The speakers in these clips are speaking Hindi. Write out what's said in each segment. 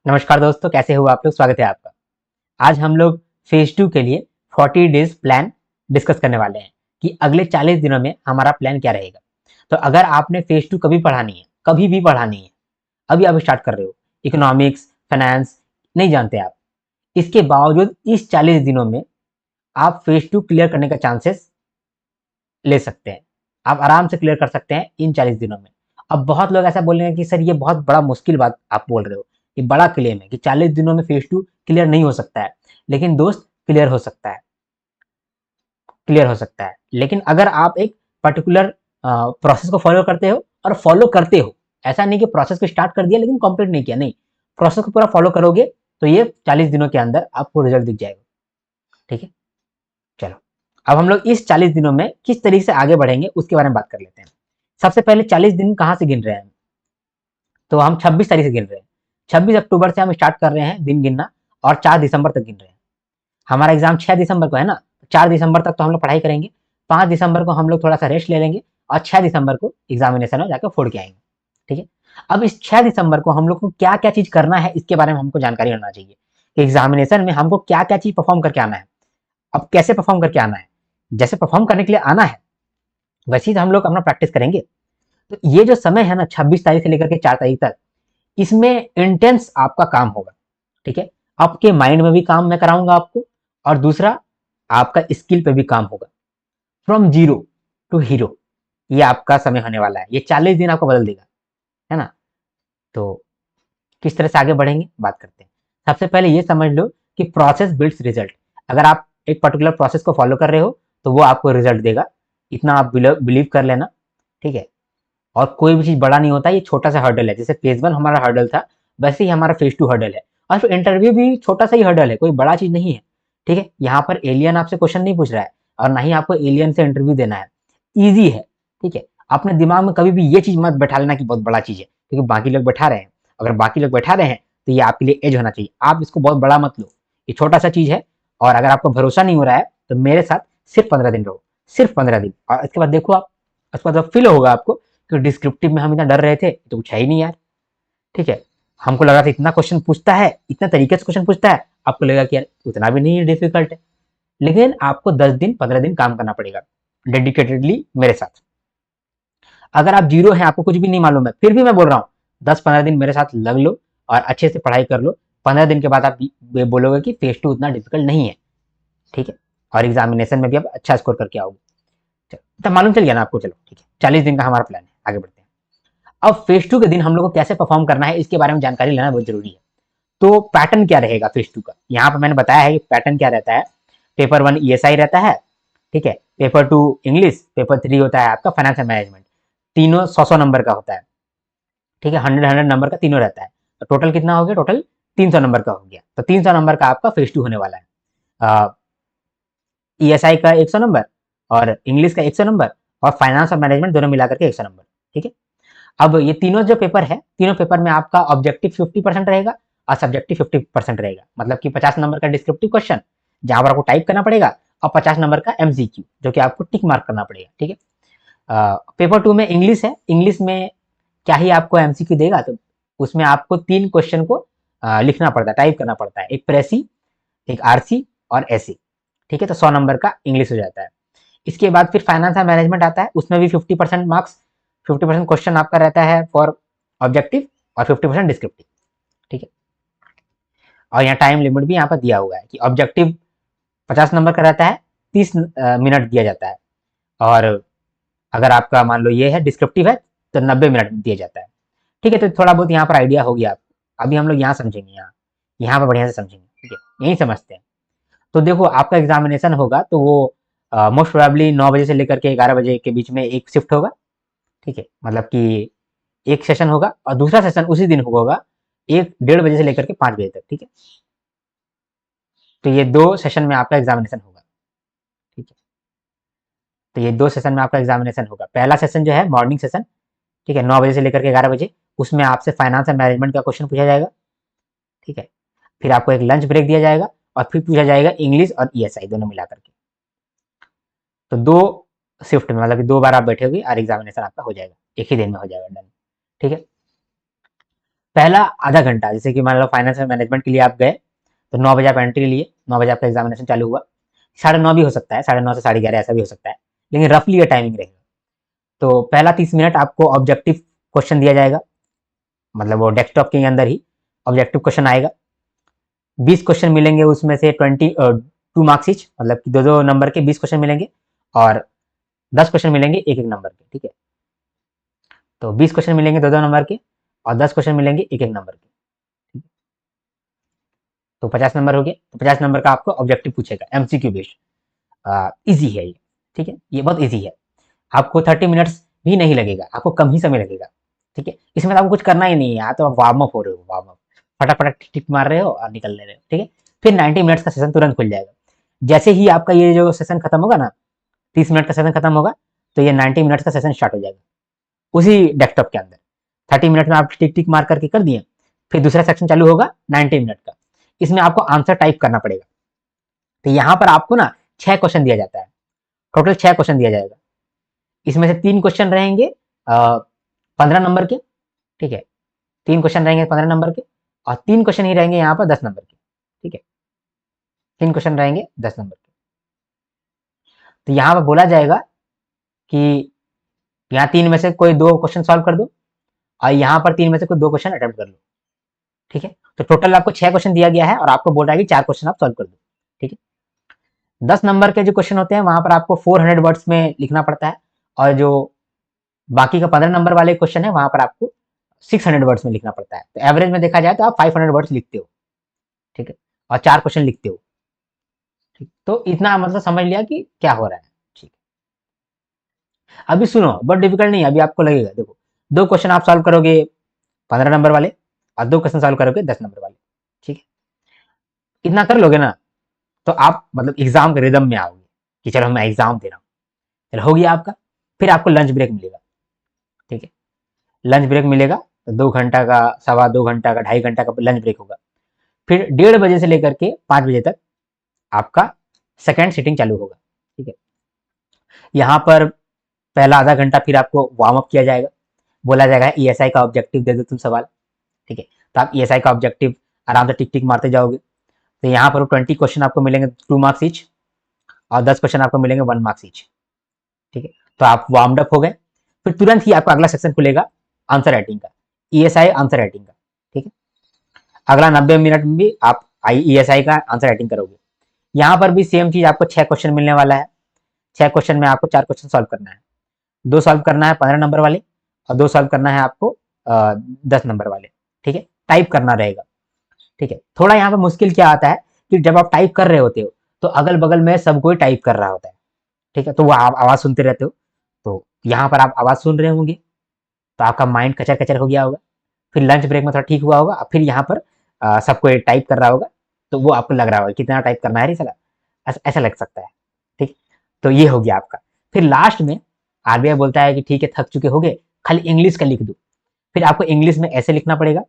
नमस्कार दोस्तों, कैसे हो आप लोग। स्वागत है आपका। आज हम लोग फेज 2 के लिए 40 डेज प्लान डिस्कस करने वाले हैं कि अगले 40 दिनों में हमारा प्लान क्या रहेगा। तो अगर आपने फेज 2 कभी पढ़ा नहीं है, कभी भी पढ़ा नहीं है, अभी आप स्टार्ट कर रहे हो, इकोनॉमिक्स, फाइनेंस नहीं जानते आप, इसके बावजूद इस 40 दिनों में आप फेज 2 क्लियर करने का चांसेस ले सकते हैं। आप आराम से क्लियर कर सकते हैं इन 40 दिनों में। अब बहुत लोग ऐसा बोलेंगे कि सर ये बहुत बड़ा मुश्किल बात आप बोल रहे हो, ये बड़ा क्लेम है कि 40 दिनों में फेज 2 क्लियर नहीं हो सकता है। लेकिन दोस्त, क्लियर हो सकता है, क्लियर हो सकता है। लेकिन अगर आप एक पर्टिकुलर प्रोसेस को फॉलो करते हो और फॉलो करते हो, ऐसा नहीं कि प्रोसेस को स्टार्ट कर दिया लेकिन कंप्लीट नहीं किया, नहीं, प्रोसेस को पूरा फॉलो करोगे तो ये 40 दिनों के अंदर आपको रिजल्ट दिख जाएगा। ठीक है, चलो अब हम लोग इस 40 दिनों में किस तरीके से आगे बढ़ेंगे उसके बारे में बात कर लेते हैं। सबसे पहले 40 दिन कहाँ से गिन रहे हैं, तो हम 26 तारीख से गिन रहे हैं। 26 अक्टूबर से हम स्टार्ट कर रहे हैं दिन गिनना और 4 दिसंबर तक गिन रहे हैं। हमारा एग्जाम 6 दिसंबर को है ना, 4 दिसंबर तक तो हम लोग पढ़ाई करेंगे। 5 दिसंबर को हम लोग थोड़ा सा रेस्ट ले लेंगे और 6 दिसंबर को एग्जामिनेशन में जाकर फोड़ के आएंगे। ठीक है, अब इस 6 दिसंबर को हम लोग को क्या क्या चीज करना है इसके बारे में हमको जानकारी होना चाहिए कि एग्जामिनेशन में हमको क्या क्या चीज परफॉर्म करके आना है। अब कैसे परफॉर्म करके आना है, जैसे परफॉर्म करने के लिए आना है वैसे ही तो हम लोग अपना प्रैक्टिस करेंगे। तो ये जो समय है ना, 26 तारीख से लेकर के 4 तारीख तक, इसमें इंटेंस आपका काम होगा। ठीक है, आपके माइंड में भी काम मैं कराऊंगा आपको, और दूसरा आपका स्किल पे भी काम होगा। फ्रॉम जीरो टू हीरो, ये आपका समय होने वाला है। ये 40 दिन आपको बदल देगा, है ना। तो किस तरह से आगे बढ़ेंगे बात करते हैं। सबसे पहले ये समझ लो कि प्रोसेस बिल्ड्स रिजल्ट। अगर आप एक पर्टिकुलर प्रोसेस को फॉलो कर रहे हो तो वो आपको रिजल्ट देगा, इतना आप बिलीव कर लेना। ठीक है, और कोई भी चीज बड़ा नहीं होता, ये छोटा सा हर्डल है। जैसे फेज 1 हमारा हर्डल था, वैसे ही हमारा फेज 2 हर्डल है। और फिर इंटरव्यू भी छोटा सा ही हर्डल है, कोई बड़ा चीज नहीं है। ठीक है, यहाँ पर एलियन आपसे क्वेश्चन नहीं पूछ रहा है और ना ही आपको एलियन से इंटरव्यू देना है, ईजी है। ठीक है, अपने दिमाग में कभी भी ये चीज मत बैठा लेना कि बहुत बड़ा चीज है, क्योंकि बाकी लोग बैठा रहे हैं। अगर बाकी लोग बैठा रहे हैं तो ये आपके लिए एज होना चाहिए। आप इसको बहुत बड़ा मत लो, ये छोटा सा चीज है। और अगर आपको भरोसा नहीं हो रहा है तो मेरे साथ सिर्फ 15 दिन रहो, सिर्फ 15 दिन, और इसके बाद देखो आप, उसके बाद फील होगा आपको कि डिस्क्रिप्टिव में हम इतना डर रहे थे तो कुछ है ही नहीं यार। ठीक है, हमको लगा था इतना क्वेश्चन पूछता है, इतना तरीके से क्वेश्चन पूछता है, आपको लगेगा कि यार उतना भी नहीं डिफिकल्ट है। लेकिन आपको 10 दिन 15 दिन काम करना पड़ेगा डेडिकेटेडली मेरे साथ। अगर आप जीरो हैं, आपको कुछ भी नहीं मालूम है, फिर भी मैं बोल रहा हूँ 10-15 दिन मेरे साथ लग लो और अच्छे से पढ़ाई कर लो। 15 दिन के बाद आप ये बोलोगे कि फेज 2 उतना डिफिकल्ट नहीं है। ठीक है, और एग्जामिनेशन में भी आप अच्छा स्कोर करके आओगे। तो मालूम चल गया ना आपको। चलो ठीक है, 40 दिन का हमारा प्लान है, आगे बढ़ते हैं। अब फेज 2 के दिन हम लोग को कैसे परफॉर्म करना है इसके बारे में जानकारी लेना बहुत जरूरी है। तो पैटर्न क्या रहेगा फेज 2 का, यहाँ पर मैंने बताया है कि पैटर्न क्या रहता है। पेपर 1 ईएसआई रहता है। ठीक है, पेपर 2 इंग्लिश, पेपर 3 होता है आपका फाइनेंस एंड मैनेजमेंट। तीनों 100-100 नंबर का होता है। ठीक है, 100-100 नंबर का तीनों रहता है। तो टोटल कितना हो गया, टोटल 300 नंबर का हो गया। तो 300 नंबर का आपका फेज 2 होने वाला है। ईएसआई का 100 नंबर, और इंग्लिश का 100 नंबर, और फाइनेंस और मैनेजमेंट दोनों मिलाकर के 100 नंबर। ठीक है, अब ये तीनों जो पेपर है, तीनों पेपर में आपका ऑब्जेक्टिव 50% रहेगा और सब्जेक्टिव 50% रहेगा। मतलब कि 50 नंबर का डिस्क्रिप्टिव क्वेश्चन जहां पर आपको टाइप करना पड़ेगा, और 50 नंबर का एमसीक्यू जो कि आपको टिक मार्क करना पड़ेगा। ठीक है, पेपर 2 में इंग्लिश है। इंग्लिश में क्या ही आपको एमसीक्यू देगा, तो उसमें आपको 3 क्वेश्चन को लिखना पड़ता है, टाइप करना पड़ता है। एक प्रेसी, एक आरसी और एसी। ठीक है, तो 100 नंबर का इंग्लिश हो जाता है। इसके बाद फिर फाइनेंस एंड मैनेजमेंट आता है, उसमें भी 50% मार्क्स, 50% क्वेश्चन आपका रहता है फॉर ऑब्जेक्टिव और 50% डिस्क्रिप्टिव। ठीक है, और यहाँ टाइम लिमिट भी यहाँ पर दिया हुआ है कि ऑब्जेक्टिव 50 नंबर का रहता है, 30 मिनट दिया जाता है। और अगर आपका मान लो ये है डिस्क्रिप्टिव है तो 90 मिनट दिया जाता है। ठीक है, तो थोड़ा बहुत यहाँ पर आइडिया हो गया आपको। अभी हम लोग यहाँ समझेंगे, यहाँ पर बढ़िया से समझेंगे। ठीक है, यही समझते हैं। तो देखो आपका एग्जामिनेशन होगा तो वो मोस्ट प्रोबेबली 9 बजे से लेकर के 11 बजे के बीच में एक शिफ्ट होगा। ठीक है, मतलब कि एक सेशन होगा और दूसरा सेशन उसी दिन होगा 1-1:30 बजे से लेकर के 5 बजे तक। ठीक है, तो ये 2 सेशन में आपका एग्जामिनेशन होगा। ठीक है, तो ये 2 सेशन में आपका एग्जामिनेशन होगा। पहला सेशन जो है मॉर्निंग सेशन, ठीक है, 9 बजे से लेकर के 11 बजे, उसमें आपसे फाइनेंस एंड मैनेजमेंट का क्वेश्चन पूछा जाएगा। ठीक है, फिर आपको एक लंच ब्रेक दिया जाएगा और फिर पूछा जाएगा इंग्लिश और ईएसआई दोनों मिला करके। तो 2 शिफ्ट में, मतलब कि 2 बार आप बैठे हुए और एग्जामिनेशन आपका हो जाएगा, एक ही दिन में हो जाएगा, डन। ठीक है, पहला आधा घंटा, जैसे कि मान लो फाइनेंस मैनेजमेंट के लिए आप गए, तो 9 बजे आप एंट्री लिए, 9 बजे आपका एग्जामिनेशन चालू हुआ, 9:30 भी हो सकता है, 9:30 से 11:30 ऐसा भी हो सकता है, लेकिन रफली ये टाइमिंग रहेगा। तो पहला 30 मिनट आपको ऑब्जेक्टिव क्वेश्चन दिया जाएगा, मतलब वो डेस्कटॉप के अंदर ही ऑब्जेक्टिव क्वेश्चन आएगा। 20 क्वेश्चन मिलेंगे, उसमें से 2 मार्क्स ईच, मतलब कि 2-2 नंबर के 20 क्वेश्चन मिलेंगे, और 10 क्वेश्चन मिलेंगे 1-1 नंबर के, ठीक है। तो 20 क्वेश्चन मिलेंगे 2-2 नंबर के, और 10 क्वेश्चन मिलेंगे 1-1 नंबर के, ठीक है। तो 50 नंबर हो गए, तो 50 नंबर का आपको ऑब्जेक्टिव पूछेगा, एमसीक्यू बेस्ड। ईजी है ये, ठीक है, ये बहुत ईजी है। आपको 30 मिनट्स भी नहीं लगेगा, आपको कम ही समय लगेगा, ठीक है। इसमें तो आपको कुछ करना ही नहीं है, तो आप वार्म अप हो रहे हो, वार्म अप फटाफट टिक टिक मार रहे हो और निकल ले रहे हो, ठीक है। फिर 90 मिनट्स का सेशन तुरंत खुल जाएगा। जैसे ही आपका ये जो सेशन खत्म होगा ना, 30 मिनट का सेशन खत्म होगा, तो ये 90 मिनट्स का सेशन स्टार्ट हो जाएगा उसी डेस्कटॉप के अंदर। 30 मिनट में आप टिक टिक मार करके कर दिए, फिर दूसरा सेक्शन चालू होगा 90 मिनट का। इसमें आपको आंसर टाइप करना पड़ेगा। तो यहाँ पर आपको ना 6 क्वेश्चन दिया जाता है, टोटल 6 क्वेश्चन दिया जाएगा। इसमें से 3 क्वेश्चन रहेंगे 15 नंबर के, ठीक है। 3 क्वेश्चन रहेंगे 15 नंबर के, और 3 क्वेश्चन ही रहेंगे यहाँ पर 10 नंबर के, ठीक है। 3 क्वेश्चन रहेंगे 10 नंबर के। तो यहाँ पर बोला जाएगा कि यहाँ 3 में से कोई 2 क्वेश्चन सॉल्व कर दो, और यहाँ पर 3 में से कोई 2 क्वेश्चन अटेम्प्ट कर लो, ठीक है। तो टोटल आपको 6 क्वेश्चन दिया गया है, और आपको बोल रहा है कि 4 क्वेश्चन आप सॉल्व कर दो, ठीक है। 10 नंबर के जो क्वेश्चन होते हैं वहां पर आपको 400 वर्ड्स में लिखना पड़ता है, और जो बाकी का 15 नंबर वाले क्वेश्चन है वहां पर आपको 600 वर्ड्स में लिखना पड़ता है। तो एवरेज में देखा जाए तो आप 500 वर्ड्स लिखते हो, ठीक है, और 4 क्वेश्चन लिखते हो, ठीक। तो इतना मतलब समझ लिया कि क्या हो रहा है, ठीक। अभी सुनो, बहुत डिफिकल्ट नहीं है, अभी आपको लगेगा, देखो 2 क्वेश्चन आप सॉल्व करोगे 15 नंबर वाले, और 2 क्वेश्चन सॉल्व करोगे 10 नंबर वाले, ठीक है। इतना कर लोगे ना, तो आप मतलब एग्जाम के रिदम में आओगे कि चलो मैं एग्जाम दे रहा हूँ, चलो हो गया आपका। फिर आपको लंच ब्रेक मिलेगा, ठीक है। लंच ब्रेक मिलेगा, तो 2 घंटा का, 2.25 घंटा का, 2.5 घंटा का लंच ब्रेक होगा। फिर 1:30 बजे से लेकर के 5 बजे तक आपका सेकेंड सीटिंग चालू होगा, ठीक है। यहाँ पर पहला आधा घंटा फिर आपको वार्म अप किया जाएगा, बोला जाएगा ईएसआई का ऑब्जेक्टिव दे दो तुम सवाल, ठीक है। तो आप ईएसआई का ऑब्जेक्टिव आराम से टिक टिक मारते जाओगे। तो यहाँ पर 20 क्वेश्चन आपको मिलेंगे 2 मार्क्स ईच, और 10 क्वेश्चन आपको मिलेंगे 1 मार्क्स ईच, ठीक है। तो आप वार्म अप हो गए। फिर तुरंत ही आपका अगला सेक्शन खुलेगा आंसर राइटिंग का, ईएसआई आंसर राइटिंग का, ठीक है। अगला 90 मिनट में भी आप ईएसआई का आंसर राइटिंग करोगे। यहाँ पर भी सेम चीज, आपको 6 क्वेश्चन मिलने वाला है। 6 क्वेश्चन में आपको 4 क्वेश्चन सॉल्व करना है, 2 सॉल्व करना है 15 नंबर वाले, और 2 सॉल्व करना है आपको 10 नंबर वाले, ठीक है। टाइप करना रहेगा, ठीक है। थोड़ा यहाँ पे मुश्किल क्या आता है कि जब आप टाइप कर रहे होते हो, तो अगल बगल में सब कोई टाइप कर रहा होता है, ठीक है। तो वो आप आवाज सुनते रहते हो, तो यहाँ पर आप आवाज सुन रहे होंगे, तो आपका माइंड कचर कचर हो गया होगा। फिर लंच ब्रेक में थोड़ा ठीक हुआ होगा, फिर यहाँ पर सबको टाइप कर रहा होगा, तो वो आपको लग रहा होगा कितना टाइप करना है रे साला, ऐसा लग सकता है, ठीक। तो ये हो गया आपका। फिर लास्ट में आरबीआई बोलता है कि ठीक है थक चुके हो गए, खाली इंग्लिश का लिख दो। फिर आपको इंग्लिश में ऐसे लिखना पड़ेगा,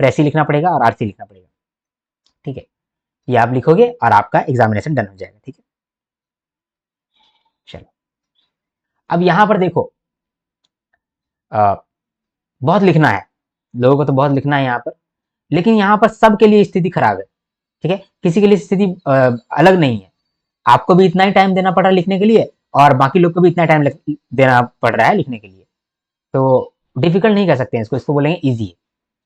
प्रेसी लिखना पड़ेगा, और आरसी लिखना पड़ेगा, ठीक है। ये आप लिखोगे और आपका एग्जामिनेशन डन हो जाएगा, ठीक है। चलो, अब यहाँ पर देखो, अ, बहुत लिखना है, लोगों को तो बहुत लिखना है यहाँ पर, लेकिन यहाँ पर सबके लिए स्थिति खराब है, ठीक है। किसी के लिए स्थिति अलग नहीं है। आपको भी इतना ही टाइम देना पड़ रहा है लिखने के लिए, और बाकी लोग को भी इतना टाइम देना पड़ रहा है लिखने के लिए। तो डिफिकल्ट नहीं कह सकते हैं इसको, इसको बोलेंगे ईजी है,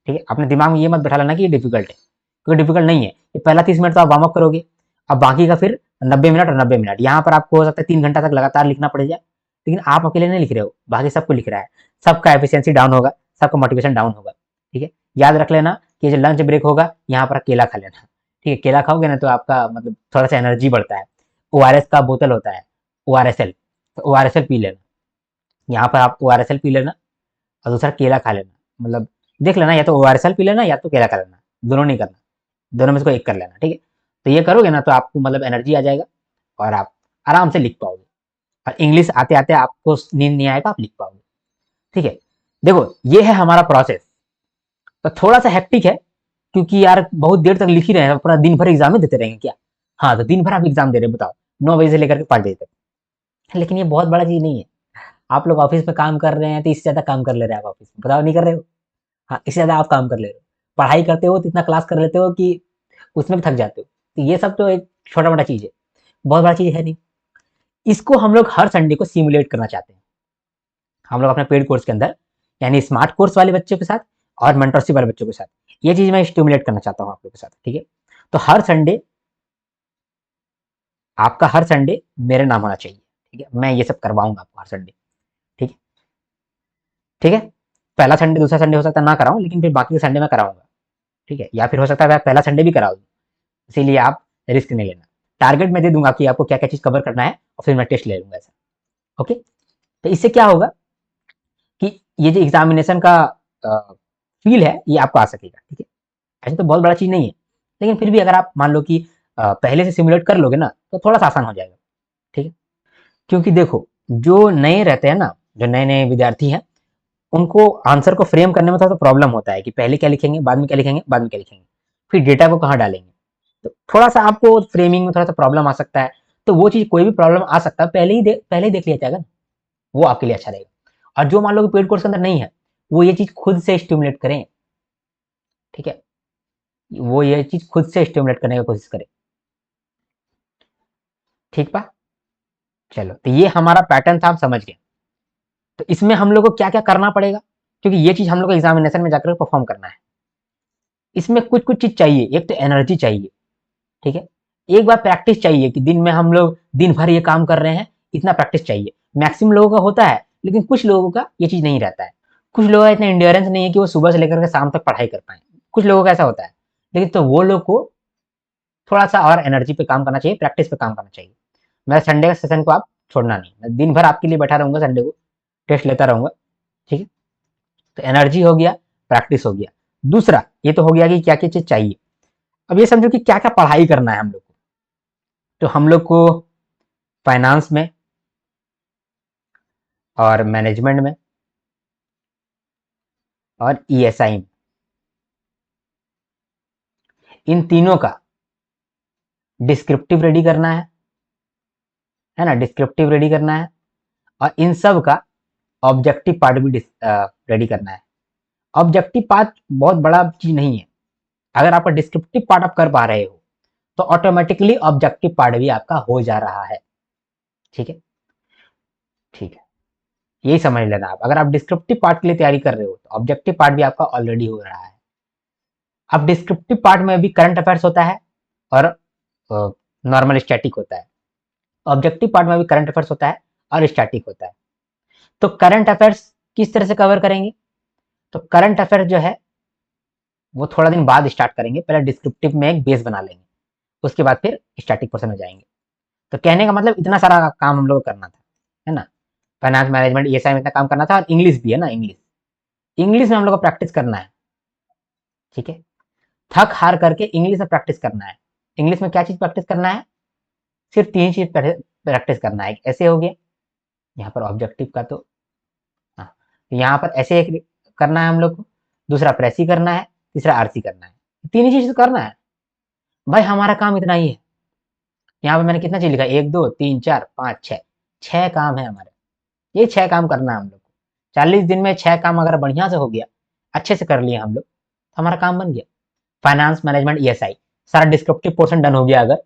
ठीक है। अपने दिमाग में ये मत बैठा लेना कि ये डिफिकल्ट है, क्योंकि डिफिकल्ट नहीं है। ये पहला 30 मिनट तो आप वार्म अप करोगे, अब बाकी का फिर 90 मिनट और 90 मिनट, यहाँ पर आपको हो सकता है 3 घंटा तक लगातार लिखना पड़ जाए, लेकिन आप अकेले नहीं लिख रहे हो, बाकी सबको लिख रहा है, सबका एफिशिएंसी डाउन होगा, सबका मोटिवेशन डाउन होगा, ठीक है। याद रख लेना कि जो लंच ब्रेक होगा यहाँ पर केला खा लेना, ठीक है। केला खाओगे ना तो आपका मतलब थोड़ा सा एनर्जी बढ़ता है। ओआरएस का बोतल होता है, ओआरएसएल, तो ओआरएसएल पी लेना, यहाँ पर आप ओआरएसएल पी लेना, और दूसरा केला खा लेना, मतलब देख लेना या तो ओआरएसएल पी लेना या तो केला खा लेना, दोनों नहीं करना, दोनों में से कोई एक कर लेना, ठीक है। तो ये करोगे ना तो आपको मतलब एनर्जी आ जाएगा, और आप आराम से लिख पाओगे, और इंग्लिश आते आते आपको नींद नहीं आएगा, आप लिख पाओगे, ठीक है। देखो ये है हमारा प्रोसेस, तो थोड़ा सा हेक्टिक है, क्योंकि यार बहुत देर तक लिख ही रहे हैं, पूरा दिन भर एग्जाम में देते रहेंगे क्या। हाँ, तो दिन भर आप एग्जाम दे रहे हैं, बताओ, 9 बजे से लेकर के 5 बजे तक। लेकिन ये बहुत बड़ा चीज नहीं है। आप लोग ऑफिस में काम कर रहे हैं तो इससे ज्यादा काम कर ले रहे हैं आप ऑफिस में, बताओ नहीं कर रहे हो। हाँ, इससे ज़्यादा आप काम कर ले रहे हो। पढ़ाई करते हो तो इतना क्लास कर लेते हो कि उसमें भी थक जाते हो। तो ये सब तो एक छोटा-मोटा चीज़ है, बहुत बड़ा चीज़ है नहीं। इसको हम लोग हर संडे को सिमुलेट करना चाहते हैं। हम लोग अपने पेड कोर्स के अंदर, यानी स्मार्ट कोर्स वाले बच्चों के साथ और मेंटरशिप वाले बच्चों के साथ, ये चीज़ मैं स्टिमुलेट करना चाहता हूँ आप लोगों के साथ, ठीक है? तो हर संडे, आपका हर संडे मेरे नाम होना चाहिए, ठीक है? मैं ये सब करवाऊँगा आपको हर संडे, ठीक है? ठीक है? पहला संडे, दूसरा संडे हो सकता है ना कराऊँ, लेकिन फिर बाकी के संडे मैं कराऊँगा, ठीक है? या फिर हो सकता है मैं पहला संडे भी करा दूँ, इसीलिए आप रिस्क नहीं लेना। टारगेट मैं दे दूँगा कि आपको क्या-क्या चीज़ कवर करना है और फिर मैं टेस्ट ले लूँगा ऐसा, ओके? तो इससे क्या होगा कि ये जो एग्ज़ामिनेशन का फ़ील है, ये आपको आ सकेगा, ठीक है? ऐसे तो बहुत बड़ा चीज़ नहीं है, लेकिन फिर भी अगर आप मान लो कि पहले से सिमुलेट कर लोगे ना, तो थोड़ा-सा आसान हो जाएगा, ठीक है? क्योंकि देखो, जो नए रहते हैं ना, जो नए-नए विद्यार्थी हैं, उनको आंसर को फ्रेम करने में थोड़ा-सा प्रॉब्लम होता है कि पहले क्या लिखेंगे, बाद में क्या लिखेंगे, बाद में क्या लिखेंगे, फिर डेटा को कहाँ डालेंगे। तो थोड़ा-सा आपको फ्रेमिंग में थोड़ा-सा प्रॉब्लम आ सकता है, तो वो चीज़, कोई भी प्रॉब्लम आ सकता है, पहले ही देख लिया जाएगा ना, वो आपके लिए अच्छा रहेगा। और जो मान लो कि पेड कोर्स के अंदर नहीं है, वो ये चीज़ खुद से स्टिमुलेट करें, ठीक है? वो ये चीज़ खुद से स्टिमुलेट करने की कोशिश करें, ठीक बा? चलो, तो ये हमारा पैटर्न था, हम समझ गए। तो इसमें हम लोग को क्या-क्या करना पड़ेगा? क्योंकि ये चीज़ हम लोग को एग्ज़ामिनेशन में जाकर परफ़ॉर्म करना है। इसमें कुछ-कुछ चीज़ चाहिए, एक तो एनर्जी चाहिए, ठीक है? एक बार प्रैक्टिस चाहिए कि दिन में हम लोग दिन भर ये काम कर रहे हैं, इतना प्रैक्टिस चाहिए। मैक्सिमम लोगों का होता है, लेकिन कुछ लोगों का ये चीज़ नहीं रहता है। कुछ लोगों का इतना एंड्योरेंस नहीं है कि वो सुबह से लेकर के शाम तक पढ़ाई कर पाएँ। कुछ लोगों का ऐसा होता है। लेकिन तो वो लोग को थोड़ा-सा और एनर्जी पे काम करना चाहिए, प्रैक्टिस पे काम करना चाहिए। मैं संडे के सेशन को आप छोड़ना नहीं। मैं दिन भर आपके लिए बैठा रहूँगा संडे को, टेस्ट लेता रहूँगा, ठीक है? तो एनर्जी हो गया, प्रैक्टिस हो गया। दूसरा, ये तो हो गया कि क्या-क्या चीज़ चाहिए। अब ये समझो कि क्या-क्या पढ़ाई करना है हम लोग को। तो हम लोग को फाइनेंस में और मैनेजमेंट में और ईएसआई में, इन तीनों का डिस्क्रिप्टिव रेडी करना है ना? डिस्क्रिप्टिव रेडी करना है और इन सब का ऑब्जेक्टिव पार्ट भी रेडी करना है। ऑब्जेक्टिव पार्ट बहुत बड़ा चीज़ नहीं है। अगर आपका डिस्क्रिप्टिव पार्ट आप कर पा रहे हो, तो ऑटोमेटिकली ऑब्जेक्टिव पार्ट भी आपका हो जा रहा है, ठीक है? ठीक है। यही समझ लेना आप। अगर आप डिस्क्रिप्टिव पार्ट के लिए तैयारी कर रहे हो, तो ऑब्जेक्टिव पार्ट भी आपका ऑलरेडी हो रहा है। अब डिस्क्रिप्टिव पार्ट में भी करंट अफेयर्स होता है और नॉर्मल स्टैटिक होता है। ऑब्जेक्टिव पार्ट में भी करंट अफेयर्स होता है और स्टैटिक होता है। तो करंट अफेयर्स किस तरह से कवर करेंगे? तो करंट अफेयर्स जो है, वो थोड़ा दिन बाद स्टार्ट करेंगे। पहले डिस्क्रिप्टिव में एक बेस बना लेंगे, उसके बाद फिर स्टैटिक पोर्शन में जाएंगे। तो कहने का मतलब, इतना सारा काम हम लोग को करना था, है ना? फाइनेंस मैनेजमेंट ईएसआई में इतना काम करना था, और इंग्लिश भी है ना, इंग्लिश इंग्लिश में हम लोग को प्रैक्टिस करना है, ठीक है? थक हार करके इंग्लिश में प्रैक्टिस करना है। इंग्लिश में क्या चीज़ प्रैक्टिस करना है? सिर्फ 3 चीज़ प्रैक्टिस करना है। एक ऐसे हो गया, यहाँ पर ऑब्जेक्टिव का तो, हाँ, तो यहाँ पर ऐसे एक करना है हम लोग को, दूसरा प्रेसी करना है, तीसरा आरसी करना है। 3 ही चीज़ तो करना है। भाई हमारा काम इतना ही है। यहाँ पे मैंने कितना चीज़ लिखा है? 1, 2, 3, 4, 5, 6, 6 काम है हमारे। ये 6 काम करना है हम लोग को। 40 दिन में 6 काम अगर बढ़िया से हो गया, अच्छे से कर लिए हम लोग, तो हमारा काम बन गया। फाइनेंस मैनेजमेंट ईएसआई, सारा डिस्क्रिप्टिव पोर्शन डन हो गया अगर,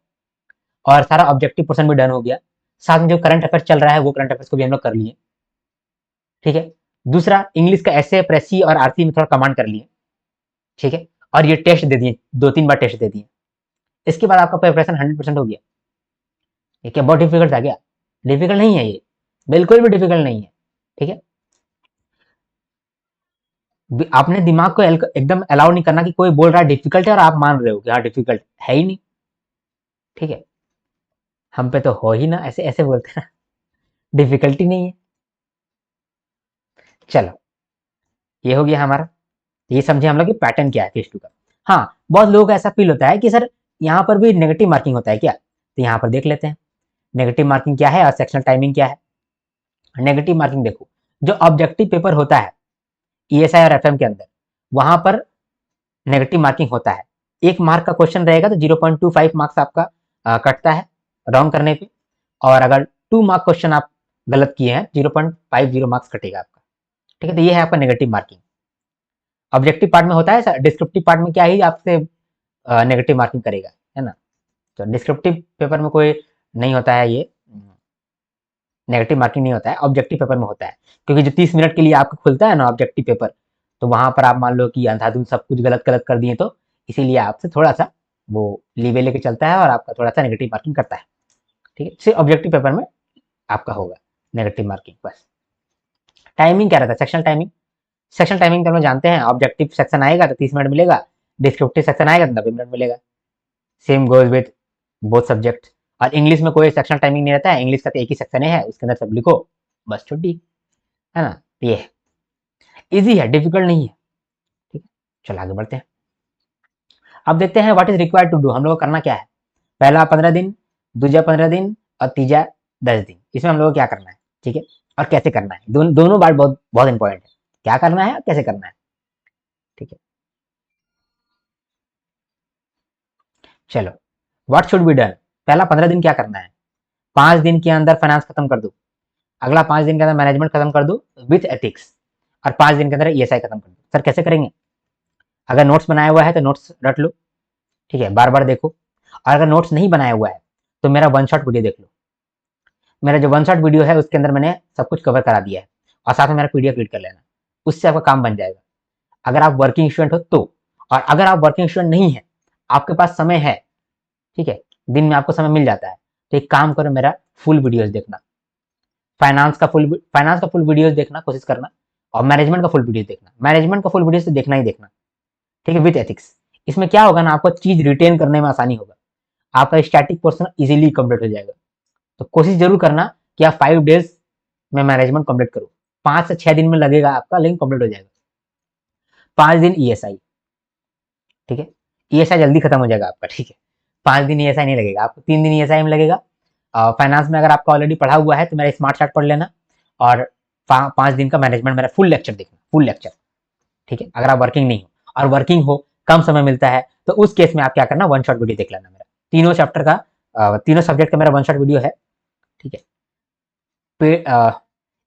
और सारा ऑब्जेक्टिव पोर्शन भी डन हो गया। साथ में जो करंट अफेयर चल रहा है, वो करंट अफेयर्स को भी हम लोग कर लिए, ठीक है? दूसरा, इंग्लिश का ऐसे, प्रेसी और आरसी में थोड़ा कमांड कर लिए, ठीक है? और ये टेस्ट दे दिए, 2-3 बार टेस्ट दे दिए। इसके बाद आपका प्रिपरेशन 100% हो गया। ये क्या बहुत डिफिकल्ट था क्या? डिफिकल्ट नहीं है ये, बिल्कुल भी डिफिकल्ट नहीं है, ठीक है? आपने दिमाग को एकदम अलाउ नहीं करना कि कोई बोल रहा है डिफिकल्ट है और आप मान रहे हो कि हाँ डिफिकल्ट है ही नहीं, ठीक है? हम पे तो हो ही ना, ऐसे ऐसे बोलते हैं ना, डिफिकल्टी नहीं है। चलो, ये हो गया हमारा। ये समझे हम लोग कि पैटर्न क्या है फेज टू का। हाँ, बहुत लोगों को ऐसा फील होता है कि सर यहाँ पर भी नेगेटिव मार्किंग होता है क्या? तो यहाँ पर देख लेते हैं नेगेटिव मार्किंग क्या है और सेक्शनल टाइमिंग क्या है। नेगेटिव मार्किंग देखो, जो ऑब्जेक्टिव पेपर होता है ईएसआई और एफएम के अंदर, वहां पर नेगेटिव मार्किंग होता है। 1 मार्क का क्वेश्चन रहेगा तो 0.25 मार्क्स आपका कटता है रॉन्ग करने पे, और अगर 2 मार्क क्वेश्चन आप गलत किए हैं, 0.50 मार्क्स कटेगा आपका, ठीक है? तो ये है आपका नेगेटिव मार्किंग। ऑब्जेक्टिव पार्ट में होता है सर, डिस्क्रिप्टिव पार्ट में क्या ही आपसे नेगेटिव मार्किंग करेगा, है ना। तो डिस्क्रिप्टिव पेपर में कोई नहीं होता है, ये नेगेटिव मार्किंग नहीं होता है, ऑब्जेक्टिव पेपर में होता है। क्योंकि जो 30 मिनट के लिए आपका खुलता है ना ऑब्जेक्टिव पेपर, तो वहां पर आप मान लो कि अंधाधुंध सब कुछ गलत गलत कर दिए, तो इसीलिए आपसे थोड़ा सा वो लीवे लेके चलता है और आपका थोड़ा सा नेगेटिव मार्किंग करता है। ठीक है, सिर्फ ऑब्जेक्टिव पेपर में आपका होगा नेगेटिव मार्किंग बस। टाइमिंग क्या रहता है, सेक्शनल टाइमिंग। सेक्शनल टाइमिंग तो हम लोग जानते हैं, ऑब्जेक्टिव सेक्शन आएगा तो 30 मिनट मिलेगा, डिस्क्रिप्टिव सेक्शन आएगा तो 90 मिनट मिलेगा। Same goes with both subject. और इंग्लिश में कोई सेक्शनल टाइमिंग नहीं रहता है, इंग्लिश का तो एक ही सेक्शन है, उसके अंदर सब लिखो बस छुट्टी, है ना। ये इजी है, डिफिकल्ट नहीं है। ठीक है, चलो आगे बढ़ते हैं। अब देखते हैं what is required to do, हम लोग को करना क्या है। पहला 15 दिन, दूसरा 15 दिन और तीसरा 10 दिन। इसमें हम लोग को क्या करना है, ठीक है, और कैसे करना है, दोनों बात बहुत बहुत इंपॉर्टेंट है। क्या करना है और कैसे करना है, ठीक है। चलो, व्हाट शुड बी डन। पहला 15 दिन क्या करना है, 5 दिन के अंदर फाइनेंस खत्म कर दो, अगला 5 दिन के अंदर मैनेजमेंट खत्म कर दो विथ एथिक्स, और 5 दिन के अंदर ईएसआई खत्म कर दो। सर कैसे करेंगे, अगर नोट्स बनाया हुआ है तो नोट्स रट लो, ठीक है, बार बार देखो। और अगर नोट्स नहीं बनाया हुआ है तो मेरा वन शॉट वीडियो देख लो। मेरा जो वन शॉट वीडियो है उसके अंदर मैंने सब कुछ कवर करा दिया है, और साथ में मेरा पीडीएफ रीड कर लेना, उससे आपका काम बन जाएगा। अगर आप वर्किंग स्टूडेंट हो तो, और अगर आप वर्किंग स्टूडेंट नहीं है, आपके पास समय है, ठीक है, दिन में आपको समय मिल जाता है, तो एक काम करो, मेरा फुल वीडियोस देखना, फाइनेंस का फुल वीडियोस देखना कोशिश करना, और मैनेजमेंट का फुल वीडियो देखना। मैनेजमेंट का फुल वीडियो तो देखना ही देखना, ठीक है, विथ एथिक्स। इसमें क्या होगा ना, आपको चीज रिटेन करने में आसानी होगा, आपका स्टैटिक पोर्शन इजीली कंप्लीट हो जाएगा। तो कोशिश जरूर करना कि आप 5 डेज में मैनेजमेंट कंप्लीट करो। 5 से 6 दिन में लगेगा आपका, लेकिन कंप्लीट हो जाएगा। 5 दिन ईएसआई, ठीक है, ईएसआई जल्दी खत्म हो जाएगा आपका, ठीक है। 5 दिन ईएसआई नहीं लगेगा आपको, 3 दिन ईएसआई में लगेगा। फाइनेंस में अगर आपका ऑलरेडी पढ़ा हुआ है तो मेरा स्मार्ट चार्ट पढ़ लेना, और 5 दिन का मैनेजमेंट मेरा फुल लेक्चर देखना, फुल लेक्चर, ठीक है। अगर आप वर्किंग नहीं हो, और वर्किंग हो, कम समय मिलता है, तो उस केस में आप क्या करना, वन शॉट वीडियो देख लेना। मेरा तीनों चैप्टर का, तीनों सब्जेक्ट का मेरा वन शॉट वीडियो है, ठीक है।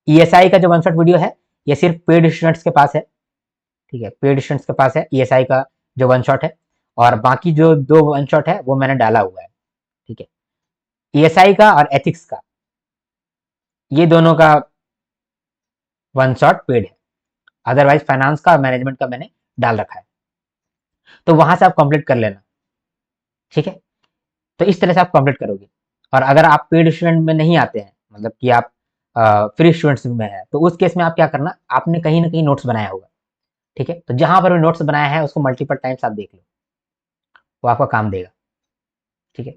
ईएसआई का जो वन शॉट वीडियो है, ये सिर्फ पेड स्टूडेंट्स के पास है, ठीक है, पेड स्टूडेंट्स के पास है ईएसआई का जो वन शॉट है, और बाकी जो 2 वन शॉट है वो मैंने डाला हुआ है, ठीक है। ईएसआई का और एथिक्स का, ये दोनों का वन शॉट पेड है, अदरवाइज फाइनेंस का और मैनेजमेंट का मैंने डाल रखा है, तो वहां से आप कंप्लीट कर लेना, ठीक है। तो इस तरह से आप कंप्लीट करोगे। और अगर आप पेड स्टूडेंट में नहीं आते हैं, मतलब कि आप फ्री स्टूडेंट्स में है, तो उस केस में आप क्या करना, आपने कहीं ना कहीं नोट्स बनाया होगा, ठीक है। तो जहां पर भी नोट्स बनाया है उसको मल्टीपल टाइम्स आप देख लो, वो आपका काम देगा, ठीक है।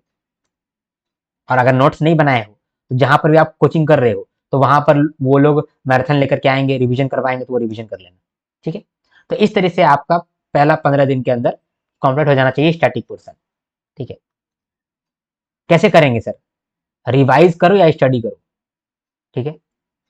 और अगर नोट्स नहीं बनाए हो, तो जहां पर भी आप कोचिंग कर रहे हो, तो वहां पर वो लोग मैराथन लेकर के आएंगे, रिवीजन करवाएंगे, तो वो रिवीजन कर लेना, ठीक है। तो इस तरह से आपका पहला 15 दिन के अंदर कंप्लीट हो जाना चाहिए स्टैटिक पोर्शन, ठीक है। कैसे करेंगे सर, रिवाइज करो या स्टडी करो, ठीक है।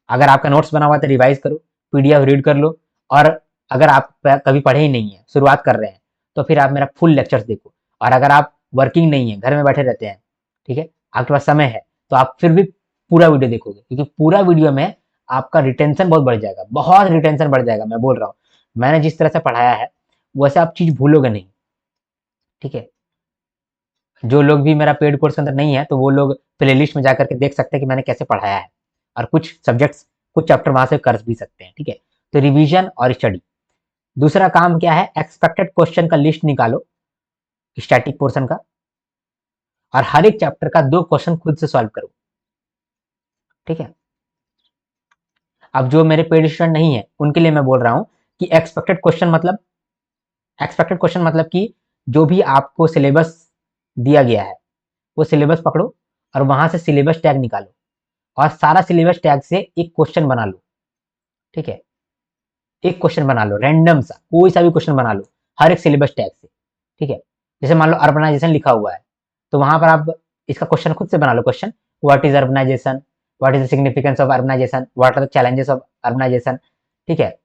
अगर आपका नोट्स बना हुआ है तो रिवाइज करो, पीडीएफ रीड कर लो, और अगर आप कभी पढ़े ही नहीं है, शुरुआत कर रहे हैं, तो फिर आप मेरा फुल लेक्चर्स देखो। और अगर आप वर्किंग नहीं है, घर में बैठे रहते हैं, ठीक है, आपके पास समय है, तो आप फिर भी पूरा वीडियो देखोगे, क्योंकि पूरा वीडियो में आपका रिटेंशन बहुत बढ़ जाएगा, बहुत रिटेंशन बढ़ जाएगा, मैं बोल रहा हूँ। मैंने जिस तरह से पढ़ाया है वैसे आप चीज भूलोगे नहीं, ठीक है। जो लोग भी मेरा पेड कोर्स के अंदर नहीं है, तो वो लोग प्लेलिस्ट में जाकर के देख सकते हैं कि मैंने कैसे पढ़ाया है, और कुछ सब्जेक्ट्स, कुछ चैप्टर वहां से कर भी सकते हैं, ठीक है। तो रिवीजन और स्टडी। दूसरा काम क्या है, एक्सपेक्टेड क्वेश्चन का लिस्ट निकालो स्टैटिक पोर्शन का, और हर एक चैप्टर का 2 क्वेश्चन खुद से सॉल्व करो, ठीक है। अब जो मेरे पेड स्टूडेंट नहीं है उनके लिए मैं बोल रहा हूं कि एक्सपेक्टेड क्वेश्चन मतलब कि जो भी आपको सिलेबस दिया गया है, वो सिलेबस पकड़ो, और वहां से सिलेबस टैग निकालो, और सारा सिलेबस टैग से एक क्वेश्चन बना लो, ठीक है। एक क्वेश्चन बना लो, रैंडम सा कोई सा भी क्वेश्चन बना लो, हर एक सिलेबस टैग से, ठीक है। जैसे मान लो अर्बनाइजेशन लिखा हुआ है, तो वहां पर आप इसका क्वेश्चन खुद से बना लो। Question, what is urbanization, what is the significance of urbanization, what are the challenges of urbanization, ठीक है,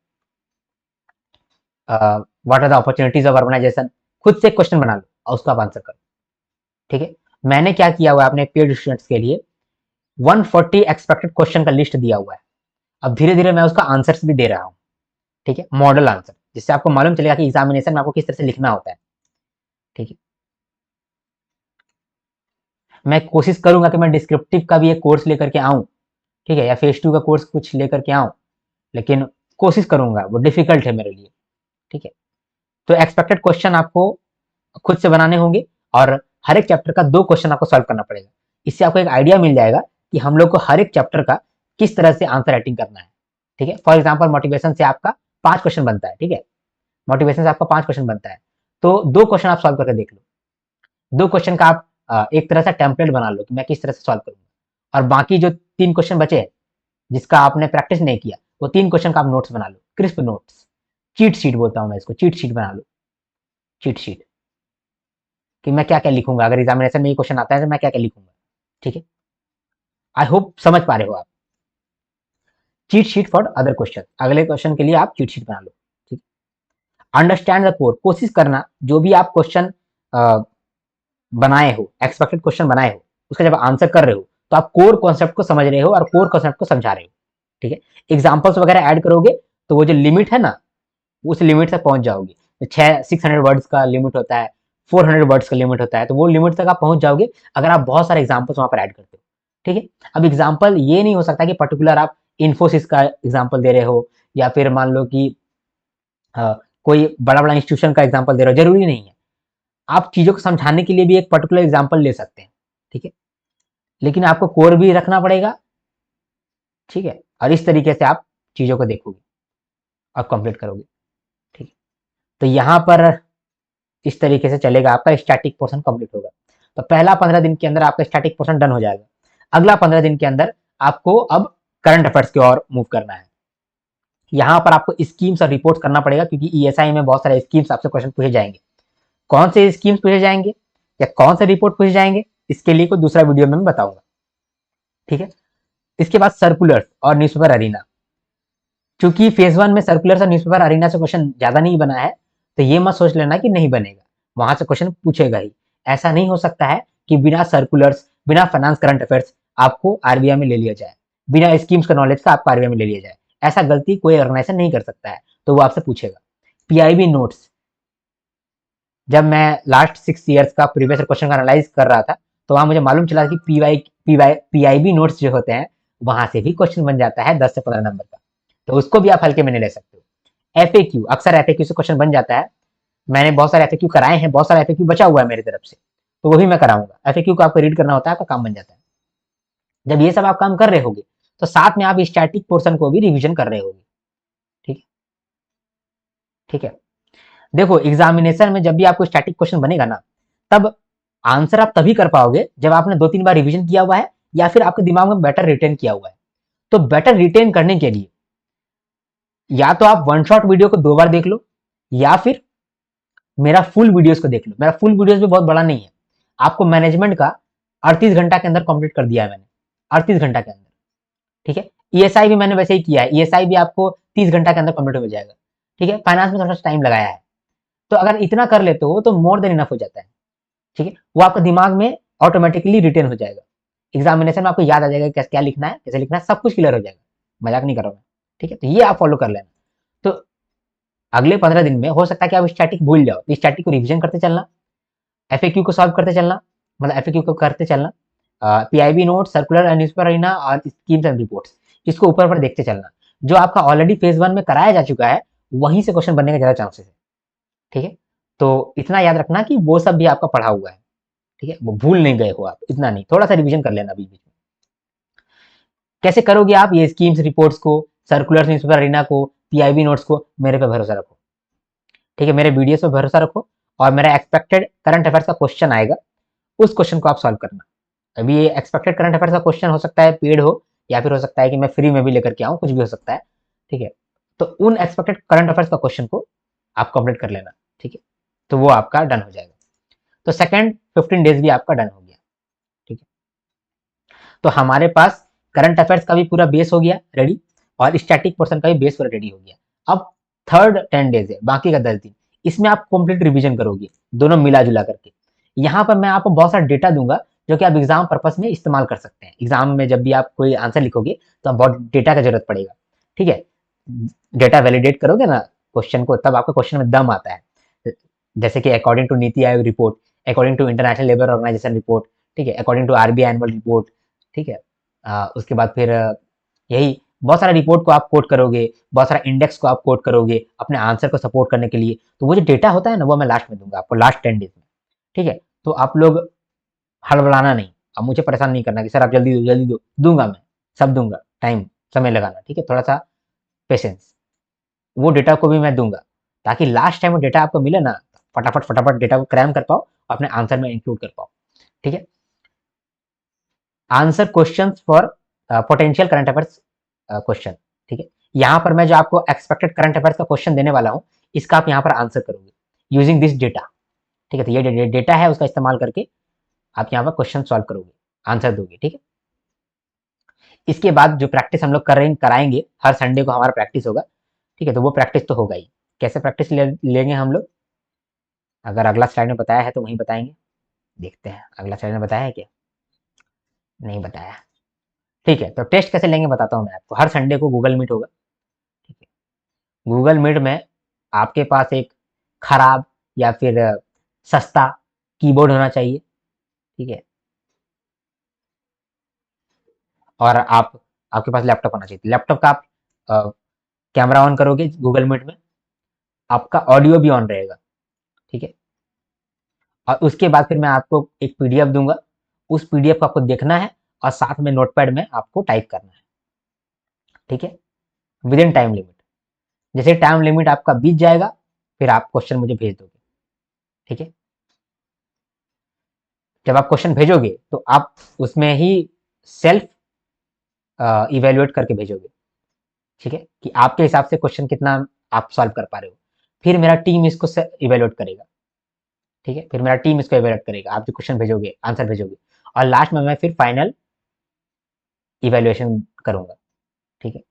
what are the opportunities of urbanization. खुद से क्वेश्चन बना लो और उसका आप आंसर करो, ठीक है। मैंने क्या किया हुआ है अपने पेड स्टूडेंट्स के लिए, 140 एक्सपेक्टेड क्वेश्चन का लिस्ट दिया हुआ है। अब धीरे धीरे मैं उसका आंसर्स भी दे रहा हूँ, ठीक है, मॉडल आंसर, जिससे आपको मालूम चलेगा कि एग्जामिनेशन में आपको किस तरह से लिखना होता है। ठीक है, मैं कोशिश करूंगा कि मैं डिस्क्रिप्टिव का भी एक कोर्स लेकर के आऊं, ठीक है, या फेज 2 का कोर्स कुछ लेकर के आऊं, लेकिन कोशिश करूंगा, वो डिफिकल्ट है मेरे लिए। ठीक है, तो एक्सपेक्टेड क्वेश्चन आपको खुद से बनाने होंगे और हर एक चैप्टर का 2 क्वेश्चन आपको सॉल्व करना पड़ेगा। इससे आपको एक आइडिया मिल जाएगा कि हम लोग को हर एक चैप्टर का किस तरह से आंसर राइटिंग करना है। ठीक है, फॉर एग्जाम्पल मोटिवेशन से आपका 5 क्वेश्चन बनता है। ठीक है, मोटिवेशन से आपका 5 क्वेश्चन बनता है, तो 2 क्वेश्चन आप सॉल्व करके देख लो। 2 क्वेश्चन का आप एक तरह से टेम्पलेट बना लो कि मैं किस तरह से सॉल्व करूंगा, और बाकी जो 3 क्वेश्चन बचे हैं जिसका आपने प्रैक्टिस नहीं किया, वो 3 क्वेश्चन का आप नोट्स बना लो, क्रिस्प नोट्स, चीट शीट बोलता हूं मैं इसको, चीट शीट बना लो, चीट शीट, कि मैं क्या क्या लिखूंगा अगर एग्जामिनेशन में ये क्वेश्चन आता है तो मैं क्या क्या लिखूंगा। ठीक है, आई होप समझ पा रहे हो आप। Cheat sheet for other question, अगले क्वेश्चन के लिए आप चीट शीट बना लो। ठीक, अंडरस्टैंड द कोर, कोशिश करना जो भी आप क्वेश्चन बनाए हो, एक्सपेक्टेड क्वेश्चन बनाए हो, उसका जब आंसर कर रहे हो तो आप कोर कॉन्सेप्ट को समझ रहे हो और कोर कॉन्सेप्ट को समझा रहे हो। ठीक है, एग्जाम्पल्स वगैरह ऐड करोगे तो वो जो लिमिट है ना, उस लिमिट तक पहुंच जाओगे। 600 वर्ड्स का लिमिट होता है, 400 वर्ड्स का लिमिट होता है, तो वो लिमिट तक आप पहुंच जाओगे अगर आप बहुत सारे एग्जाम्पल्स वहां पर ऐड करते हो। ठीक है, अब एग्जाम्पल ये नहीं हो सकता कि पर्टिकुलर आप इन्फोसिस का एग्जाम्पल दे रहे हो, या फिर मान लो कि कोई बड़ा बड़ा इंस्टीट्यूशन का एग्जाम्पल दे रहे हो, जरूरी नहीं है। आप चीजों को समझाने के लिए भी एक पर्टिकुलर एग्जाम्पल ले सकते हैं। ठीक है, लेकिन आपको कोर भी रखना पड़ेगा। ठीक है, और इस तरीके से आप चीजों को देखोगे और कंप्लीट करोगे। ठीक है, तो यहाँ पर इस तरीके से चलेगा, आपका स्टैटिक पोर्शन कंप्लीट होगा। तो पहला 15 दिन के अंदर आपका स्टैटिक पोर्शन डन हो जाएगा। अगला 15 दिन के अंदर आपको अब करंट अफेयर्स की ओर मूव करना है। यहाँ पर आपको स्कीम्स और रिपोर्ट करना पड़ेगा, क्योंकि ईएसआई में बहुत सारे स्कीम्स आपसे क्वेश्चन पूछे जाएंगे। कौन से स्कीम्स पूछे जाएंगे या कौन से रिपोर्ट पूछे जाएंगे, इसके लिए कोई दूसरा वीडियो में मैं बताऊंगा। ठीक है, इसके बाद सर्कुलर्स और न्यूज़पेपर अरीना। चूंकि फेज 1 में सर्कुलर्स और न्यूज़पेपर अरीना से क्वेश्चन ज्यादा नहीं बना है, तो ये मत सोच लेना कि नहीं बनेगा, वहां से क्वेश्चन पूछेगा ही। ऐसा नहीं हो सकता है कि बिना सर्कुलर्स, बिना फाइनेंस करंट अफेयर्स आपको आरबीआई में ले लिया जाए, बिना स्कीम्स का नॉलेज का आपको आरबीआई में ले लिया जाए। ऐसा गलती कोई ऑर्गेनाइजेशन नहीं कर सकता है, तो वो आपसे पूछेगा। पीआईबी नोट्स, जब मैं लास्ट 6 ईयर्स का प्रीवियस क्वेश्चन का एनालाइज कर रहा था, तो वहां मुझे मालूम चला कि पीआईबी नोट्स जो होते हैं, वहां से भी क्वेश्चन बन जाता है 10 से 15 नंबर का, तो उसको भी आप हल्के में नहीं ले सकते हो। एफएक्यू, अक्सर एफएक्यू से क्वेश्चन बन जाता है। मैंने बहुत सारे एफएक्यू कराए हैं, बहुत सारा एफएक्यू बचा हुआ है मेरी तरफ से, तो वो भी मैं कराऊंगा। एफएक्यू को आपको रीड करना होता है, आपका काम बन जाता है। जब ये सब आप काम कर रहे होगे, तो साथ में आप स्टैटिक पोर्शन को भी रिविजन कर रहे होगे। ठीक है, ठीक है, देखो एग्जामिनेशन में जब भी आपको स्टैटिक क्वेश्चन बनेगा ना, तब आंसर आप तभी कर पाओगे जब आपने 2-3 बार रिवीजन किया हुआ है, या फिर आपके दिमाग में बेटर रिटेन किया हुआ है। तो बेटर रिटेन करने के लिए या तो आप वन शॉट वीडियो को 2 बार देख लो, या फिर मेरा फुल वीडियोस को देख लो। मेरा फुल वीडियोस भी बहुत बड़ा नहीं है, आपको मैनेजमेंट का 38 घंटा के अंदर कंप्लीट कर दिया है मैंने, 38 घंटा के अंदर। ठीक है, ईएसआई भी मैंने वैसे ही किया है, ईएसआई भी आपको 30 घंटा के अंदर कंप्लीट हो जाएगा। ठीक है, फाइनेंस में थोड़ा सा टाइम लगाया है, तो अगर इतना कर लेते हो तो मोर देन इनफ हो जाता है। ठीक है, वो आपके दिमाग में ऑटोमेटिकली रिटेन हो जाएगा। एग्जामिनेशन में आपको याद आ जाएगा क्या लिखना है, कैसे लिखना है, सब कुछ क्लियर हो जाएगा। मजाक नहीं कर रहा हूँ मैं। ठीक है, तो ये आप फॉलो कर लेना। तो अगले 15 दिन में हो सकता है कि आप स्टैटिक भूल जाओ, तो स्टैटिक को रिविजन करते चलना, एफएक्यू को सॉल्व करते चलना, मतलब एफएक्यू को करते चलना, PIB note, circular and newspaper arena और स्कीम्स एंड रिपोर्ट्स, इसको ऊपर पर देखते चलना। जो आपका ऑलरेडी फेज 1 में कराया जा चुका है, वहीं से क्वेश्चन बनने का ज्यादा चांसेस है। ठीक है, तो इतना याद रखना कि वो सब भी आपका पढ़ा हुआ है। ठीक है, वो भूल नहीं गए हो आप, इतना नहीं, थोड़ा सा रिवीजन कर लेना बीच बीच में। कैसे करोगे आप ये स्कीम्स रिपोर्ट्स को, सर्कुलर न्यूज़पेपर अरीना को, पीआईबी नोट्स को? मेरे पे भरोसा रखो। ठीक है, मेरे वीडियोस पे भरोसा रखो, और मेरा एक्सपेक्टेड करंट अफेयर्स का क्वेश्चन आएगा, उस क्वेश्चन को आप सॉल्व करना। अभी ये एक्सपेक्टेड करंट अफेयर्स का क्वेश्चन हो सकता है पेड हो, या फिर हो सकता है कि मैं फ्री में भी लेकर के आऊँ, कुछ भी हो सकता है। ठीक है, तो उन एक्सपेक्टेड करंट अफेयर्स का क्वेश्चन को आप कंप्लीट कर लेना। ठीक है, तो वो आपका डन हो जाएगा। तो सेकंड 15 डेज भी आपका डन हो गया। ठीक है, तो हमारे पास करंट अफेयर्स का भी पूरा बेस हो गया रेडी, और स्टैटिक पोर्शन का भी बेस पूरा रेडी हो गया। अब थर्ड 10 डेज है, बाकी का 10 दिन, इसमें आप कंप्लीट रिवीजन करोगे, दोनों मिला जुला करके। यहाँ पर मैं आपको बहुत सारा डेटा दूंगा जो कि आप एग्जाम पर्पस में इस्तेमाल कर सकते हैं। एग्जाम में जब भी आप कोई आंसर लिखोगे तो बहुत डेटा का जरूरत पड़ेगा। ठीक है, डेटा वैलिडेट करोगे ना, क्वेश्चन को, तब आपका क्वेश्चन में दम आता है। जैसे कि according to Niti Aayog report, according to international labour organisation report, ठीक है, according to RBI annual report, ठीक है। उसके बाद फिर यही बहुत सारा रिपोर्ट को आप कोट करोगे, बहुत सारा इंडेक्स को आप कोट करोगे अपने आंसर को सपोर्ट करने के लिए। तो वो जो डेटा होता है ना, वो मैं लास्ट में दूंगा आपको, लास्ट 10 डेज में, ठीक है। तो आप लोग हड़बड़ाना नहीं, अब मुझे परेशान नहीं करना कि सर आप जल्दी दो जल्दी दो, दूंगा मैं, सब दूंगा, टाइम समय लगाना, ठीक है, थोड़ा सा पेशेंस। वो डेटा को भी मैं दूंगा, ताकि लास्ट टाइम वो डेटा आपको मिले ना, फटाफट फटाफट डेटा को क्रैम कर पाओ, अपने आंसर में इंक्लूड कर पाओ, ठीक है। Answer question for potential current affairs question, ठीक है। यहाँ पर मैं जो आपको एक्सपेक्टेड करंट अफेयर्स का क्वेश्चन देने वाला हूँ, इसका आप यहाँ पर आंसर करोगे यूजिंग दिस डेटा, ठीक है। तो ये डेटा है, उसका इस्तेमाल करके आप यहाँ पर क्वेश्चन सॉल्व करोगे, आंसर दोगे, ठीक है। इसके बाद जो प्रैक्टिस हम लोग कराएंगे, हर संडे को हमारा प्रैक्टिस होगा, ठीक है। तो वो प्रैक्टिस तो होगा ही। कैसे प्रैक्टिस लेंगे हम लोग, अगर अगला स्लाइड में बताया है तो वहीं बताएंगे, देखते हैं अगला स्लाइड में बताया है क्या, नहीं बताया, ठीक है। तो टेस्ट कैसे लेंगे बताता हूँ मैं आपको। हर संडे को गूगल मीट होगा, ठीक है। गूगल मीट में आपके पास एक खराब या फिर सस्ता कीबोर्ड होना चाहिए, ठीक है। और आपके पास लैपटॉप होना चाहिए। लैपटॉप का आप कैमरा ऑन करोगे गूगल मीट में, आपका ऑडियो भी ऑन रहेगा, ठीक है। और उसके बाद फिर मैं आपको एक पीडीएफ दूंगा, उस पीडीएफ को आपको देखना है और साथ में नोटपैड में आपको टाइप करना है, ठीक है, विद इन टाइम लिमिट। जैसे टाइम लिमिट आपका बीत जाएगा, फिर आप क्वेश्चन मुझे भेज दोगे, ठीक है। जब आप क्वेश्चन भेजोगे तो आप उसमें ही सेल्फ इवेल्युएट करके भेजोगे, ठीक है, कि आपके हिसाब से क्वेश्चन कितना आप सॉल्व कर पा रहे हो। फिर मेरा टीम इसको इवेल्युएट करेगा, ठीक है। फिर मेरा टीम इसको इवेल्युएट करेगा, आप जो क्वेश्चन भेजोगे, आंसर भेजोगे, और लास्ट में मैं फिर फाइनल इवेल्युएशन करूंगा, ठीक है,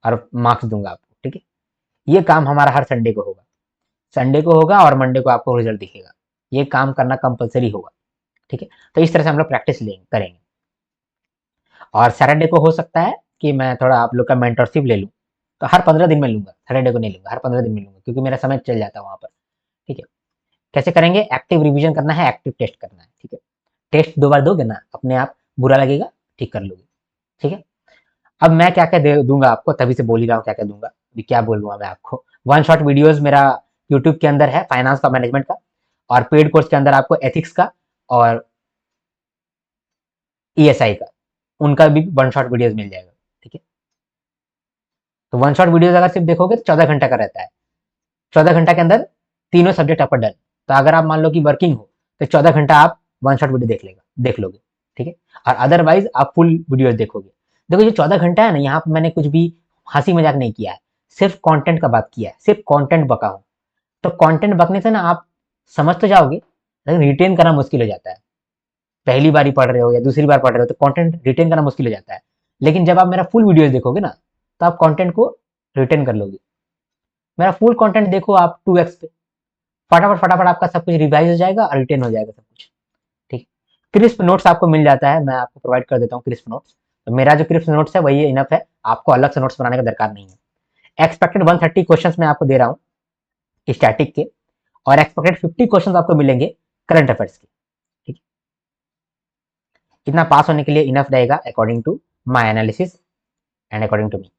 और मार्क्स दूंगा आपको, ठीक है। ये काम हमारा हर संडे को होगा, संडे को होगा और मंडे को आपको रिजल्ट दिखेगा। ये काम करना कंपलसरी होगा, ठीक है। तो इस तरह से हम लोग प्रैक्टिस करेंगे। और सैटरडे को हो सकता है कि मैं थोड़ा आप लोग का मेंटरशिप ले लूँ, तो हर 15 दिन में लूंगा, सैटरडे को नहीं लूंगा, हर 15 दिन में लूंगा, क्योंकि मेरा समय चल जाता है वहाँ पर, ठीक है। कैसे करेंगे, एक्टिव रिवीजन करना है, एक्टिव टेस्ट करना है, ठीक है। टेस्ट 2 बार दोगे ना, अपने आप बुरा लगेगा, ठीक कर लोगे, ठीक है। अब मैं क्या क्या दे दूंगा आपको, तभी से बोल ही रहा हूँ क्या क्या दूंगा, अभी क्या बोलूंगा मैं आपको। वन शॉट वीडियोस मेरा यूट्यूब के अंदर है, फाइनेंस का, मैनेजमेंट का, और पेड कोर्स के अंदर आपको एथिक्स का और ईएसआई का, उनका भी वन शॉट वीडियोस मिल जाएगा, ठीक है। तो वन शॉट वीडियोस अगर सिर्फ देखोगे तो 14 घंटा का रहता है, 14 घंटा के अंदर तीनों सब्जेक्ट आपका डन। तो अगर आप मान लो कि वर्किंग हो, तो 14 घंटा आप वन शॉट वीडियो देख लोगे, ठीक है। और अदरवाइज आप फुल वीडियो देखोगे। देखो जो 14 घंटा है ना, यहाँ पर मैंने कुछ भी हंसी मजाक नहीं किया है, सिर्फ कंटेंट का बात किया है, सिर्फ कंटेंट बका हूँ। तो कंटेंट बकने से ना आप समझ तो जाओगे, लेकिन रिटेन करना मुश्किल हो जाता है। पहली बार ही पढ़ रहे हो या दूसरी बार पढ़ रहे हो, तो कंटेंट रिटेन करना मुश्किल हो जाता है। लेकिन जब आप मेरा फुल वीडियोस देखोगे ना, तो आप कंटेंट को रिटेन कर लोगे। मेरा फुल कंटेंट देखो आप 2x पे, फटाफट फटाफट आपका सब कुछ रिवाइज हो जाएगा और रिटेन हो जाएगा सब कुछ, ठीक। क्रिस्प नोट्स आपको मिल जाता है, मैं आपको प्रोवाइड कर देता हूँ क्रिस्प नोट्स। तो मेरा जो क्रिस्प नोट्स है वही इनफ है, आपको अलग से नोट्स बनाने का दरकार नहीं है। एक्सपेक्टेड 130 क्वेश्चन मैं आपको दे रहा हूँ स्टैटिक के, और एक्सपेक्टेड 50 क्वेश्चन आपको मिलेंगे करंट अफेयर्स के, ठीक। इतना पास होने के लिए इनफ रहेगा according to my analysis and according to me.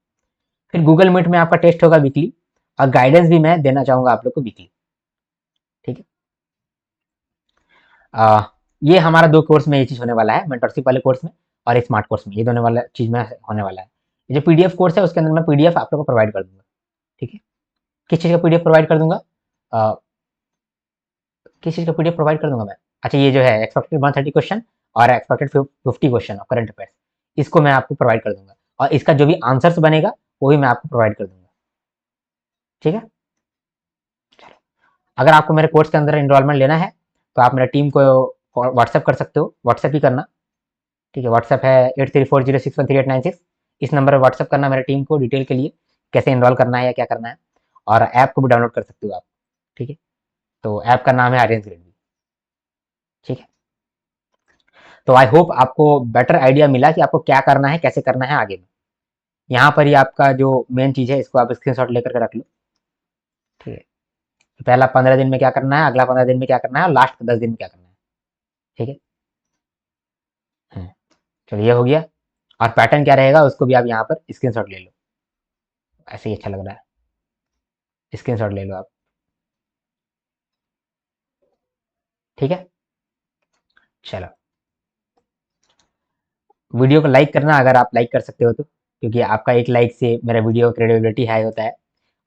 फिर गूगल मीट में आपका टेस्ट होगा वीकली, और गाइडेंस भी मैं देना चाहूंगा आप लोग को वीकली, ठीक है। ये हमारा 2 कोर्स में ये चीज़ होने वाला है, मेंटरशिप वाले कोर्स में और स्मार्ट कोर्स में, ये दोनों वाला चीज़ में होने वाला है। ये जो पीडीएफ कोर्स है उसके अंदर मैं पीडीएफ आप लोग को प्रोवाइड कर दूंगा, ठीक है। किस चीज़ का पीडीएफ प्रोवाइड कर दूंगा, अ, किस चीज़ का पीडीएफ प्रोवाइड कर दूंगा मैं, अच्छा ये जो है एक्सपेक्टेड 130 क्वेश्चन और expected 50 question of current affairs, इसको मैं आपको प्रोवाइड कर दूंगा, और इसका जो भी आंसर्स बनेगा वो भी मैं आपको प्रोवाइड कर दूंगा, ठीक है। अगर आपको मेरे कोर्स के अंदर इनरोलमेंट लेना है, तो आप मेरे टीम को व्हाट्सएप कर सकते हो, व्हाट्सएप ही करना, ठीक है। व्हाट्सएप है 8340613896, इस नंबर पर व्हाट्सएप करना मेरे टीम को डिटेल के लिए, कैसे इनरोल करना है या क्या करना है। और ऐप को भी डाउनलोड कर सकते हो आप, ठीक है। तो ऐप का नाम है आर्यन ग्रेड, ठीक है। तो आई होप आपको बेटर आइडिया मिला कि आपको क्या करना है, कैसे करना है आगे में। यहाँ पर ही आपका जो मेन चीज़ है, इसको आप स्क्रीनशॉट लेकर के रख लो, ठीक है। तो पहला 15 दिन में क्या करना है, अगला 15 दिन में क्या करना है, और लास्ट 10 दिन में क्या करना है। ठीक है। हाँ, चलो ये हो गया। और पैटर्न क्या रहेगा उसको भी आप यहाँ पर स्क्रीनशॉट ले लो। ऐसे ही अच्छा लग रहा है, स्क्रीनशॉट ले लो आप। ठीक है। चलो, वीडियो को लाइक करना अगर आप लाइक कर सकते हो तो, क्योंकि आपका एक लाइक से मेरा वीडियो क्रेडिबिलिटी हाई होता है।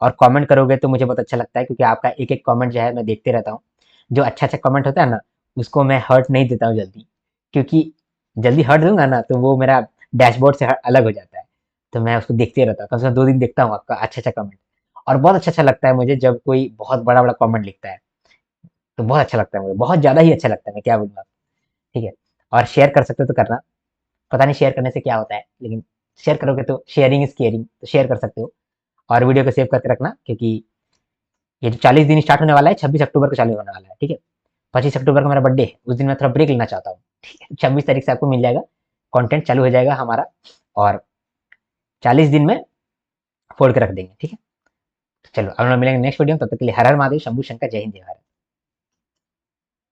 और कमेंट करोगे तो मुझे बहुत अच्छा लगता है, क्योंकि आपका एक एक कमेंट जो है मैं देखते रहता हूँ। जो अच्छा अच्छा कमेंट होता है ना, उसको मैं हर्ट नहीं देता हूँ जल्दी, क्योंकि जल्दी हर्ट दूंगा ना तो वो मेरा डैशबोर्ड से अलग हो जाता है। तो मैं उसको देखते रहता हूँ, कम से कम 2 दिन देखता हूँ आपका अच्छा अच्छा कमेंट। और बहुत अच्छा अच्छा लगता है मुझे जब कोई बहुत बड़ा बड़ा कमेंट लिखता है, तो बहुत अच्छा लगता है मुझे, बहुत ज़्यादा ही अच्छा लगता है, मैं क्या बोलूँ। ठीक है। और शेयर कर सकते हो तो करना। पता नहीं शेयर करने से क्या होता है, लेकिन शेयर करोगे तो शेयरिंग इज केयरिंग, तो शेयर कर सकते हो। और वीडियो को सेव करके रखना, क्योंकि ये जो 40 दिन स्टार्ट होने वाला है 26 अक्टूबर को चालू होने वाला है। ठीक है। 25 अक्टूबर को मेरा बर्थडे है, उस दिन मैं थोड़ा ब्रेक लेना चाहता हूँ। ठीक है। 26 तारीख से आपको मिल जाएगा, कंटेंट चालू हो जाएगा हमारा। और 40 दिन में फोड़ के रख देंगे। ठीक है। चलो अब हम लोग मिलेंगे नेक्स्ट वीडियो में, तब तक के लिए हर हर महादेव, शंभू शंकर, जय हिंद जय भारत।